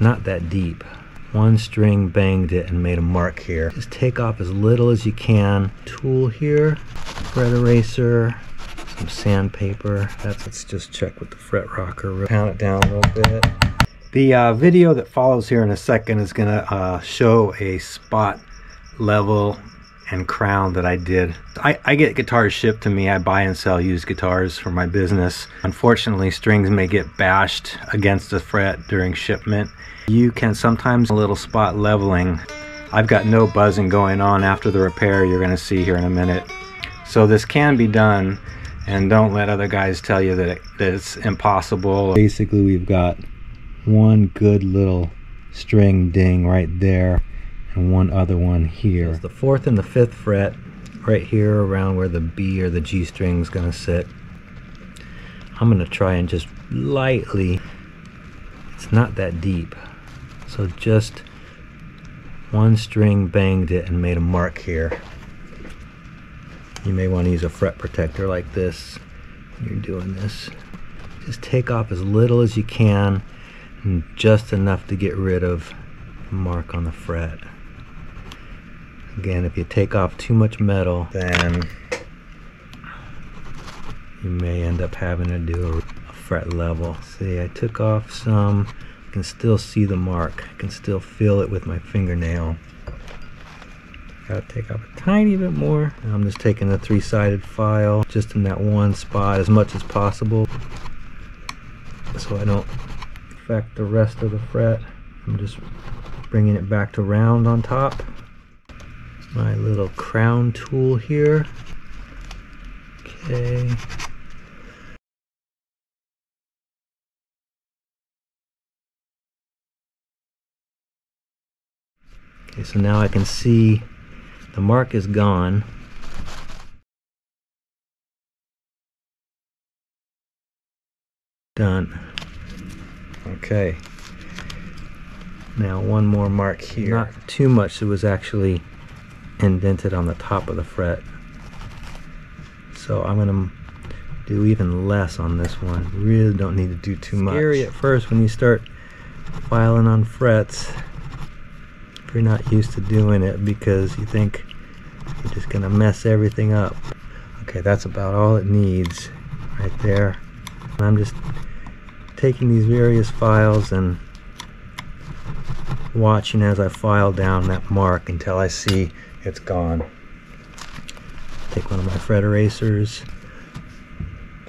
Not that deep. One string banged it and made a mark here. Just take off as little as you can. Tool here, fret eraser, some sandpaper. Let's just check with the fret rocker. Pound it down a little bit. The video that follows here in a second is gonna show a spot level and crown that I did. I get guitars shipped to me. I buy and sell used guitars for my business. Unfortunately, strings may get bashed against the fret during shipment. You can sometimes a little spot leveling. I've got no buzzing going on after the repair, you're gonna see here in a minute. So this can be done, and don't let other guys tell you that it's impossible. Basically, we've got one good little string ding right there and one other one here. It's the 4th and the 5th fret right here around where the B or the G string is going to sit. I'm going to try and just lightly, it's not that deep, so just one string banged it and made a mark here. You may want to use a fret protector like this when you're doing this. Just take off as little as you can, and just enough to get rid of the mark on the fret. Again, if you take off too much metal, then you may end up having to do a fret level. See, I took off some. I can still see the mark. I can still feel it with my fingernail. Gotta take off a tiny bit more. I'm just taking the 3-sided file just in that one spot as much as possible, so I don't affect the rest of the fret. I'm just bringing it back to round on top. My little crown tool here. Okay. Okay, so now I can see the mark is gone. Done. Okay. Now one more mark here. Not too much, it was actually indented on the top of the fret. So I'm gonna do even less on this one. Really don't need to do too much. Scary at first when you start filing on frets if you're not used to doing it, because you think you're just gonna mess everything up. Okay, that's about all it needs right there. And I'm just taking these various files and watching as I file down that mark until I see it's gone. Take one of my fret erasers,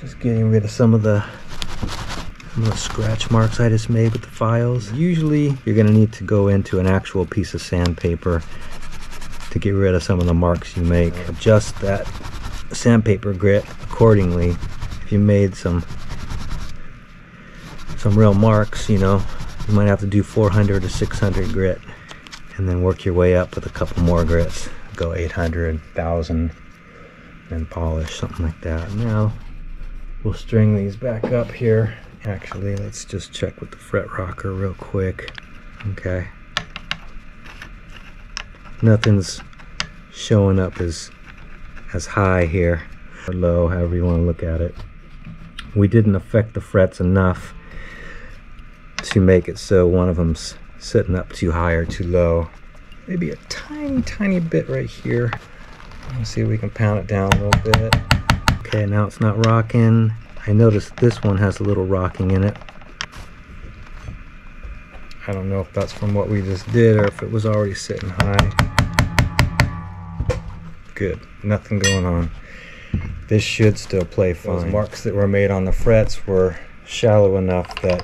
just getting rid of some of the scratch marks I just made with the files. Usually you're going to need to go into an actual piece of sandpaper to get rid of some of the marks you make. Adjust that sandpaper grit accordingly. If you made some real marks, you know, you might have to do 400 or 600 grit, and then work your way up with a couple more grits. Go 800, 1000, and polish, something like that. Now we'll string these back up here. Actually, let's just check with the fret rocker real quick. Okay. Nothing's showing up as high here, or low, however you want to look at it. We didn't affect the frets enough to make it so one of them's sitting up too high or too low. Maybe a tiny bit right here. Let's see if we can pound it down a little bit. Okay, now it's not rocking. I noticed this one has a little rocking in it. I don't know if that's from what we just did or if it was already sitting high. Good, nothing going on. This should still play fine. Those marks that were made on the frets were shallow enough that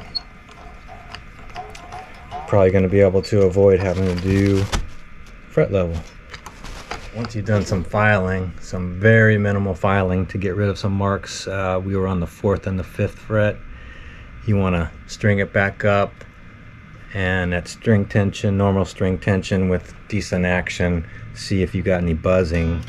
probably going to be able to avoid having to do fret level. Once you've done some filing, some very minimal filing to get rid of some marks, we were on the 4th and the 5th fret. You want to string it back up, and at string tension, normal string tension with decent action, see if you got any buzzing.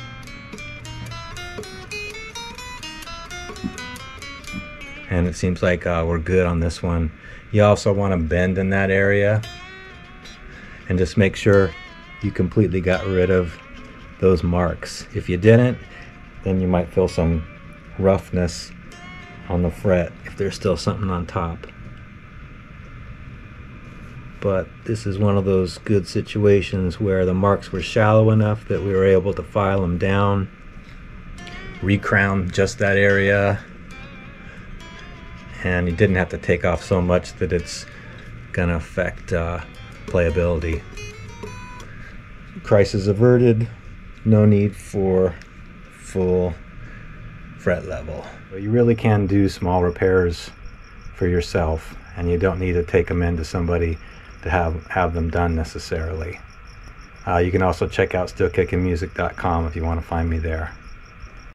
And it seems like we're good on this one. You also want to bend in that area and just make sure you completely got rid of those marks. If you didn't, then you might feel some roughness on the fret if there's still something on top. but this is one of those good situations where the marks were shallow enough that we were able to file them down, recrown just that area, and you didn't have to take off so much that it's gonna affect playability. Crisis averted, no need for full fret level. You really can do small repairs for yourself, and you don't need to take them into somebody to have them done necessarily. You can also check out StewKickingMusic.com if you want to find me there.